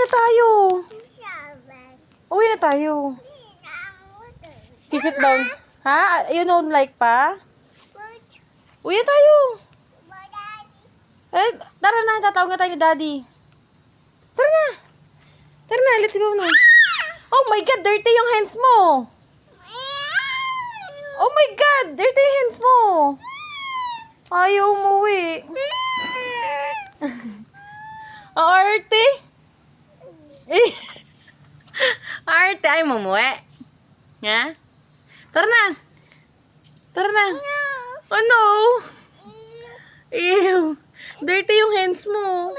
na tayo. Uwi na tayo. Sisit down. Ha? You don't like pa? Uwi na tayo. Eh, tara na. Tatawag na tayo ni Daddy. Tara na. Tara na. Let's go na. Oh my God. Dirty yung hands mo. Oh my God. Dirty yung hands mo. Ayaw umuwi. Ang arte. Arte. Ay, mumuwi. Nga? Tara na. Tara na. Oh no. Ew. Dirty yung hands mo.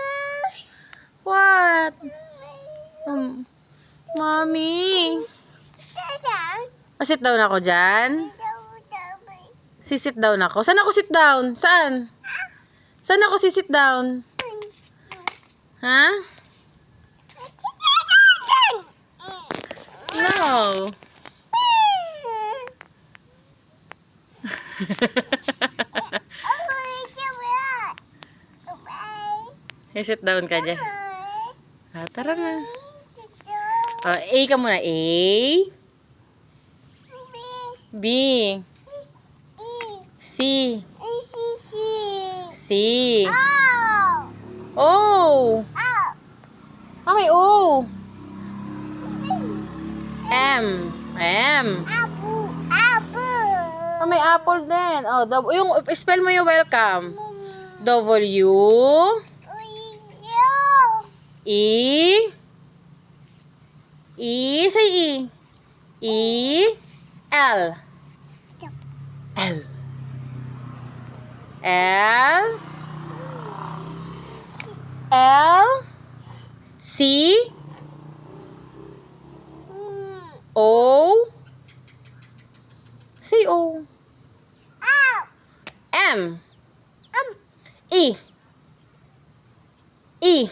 What? Mommy. Sit down ako dyan. Sisit down ako. Saan ako sit down? Saan? Saan ako sisit down? Ha? No. Sit down ka dyan. Ah, tara na. Oh, A ka muna. A. B. C. C. O. Ah, may O. M. M. Ah, may apple din. Oh, yung spell mo yung welcome. W. E. E. Say E. E. L. L. L. L. C. O. C. O. M. E. E.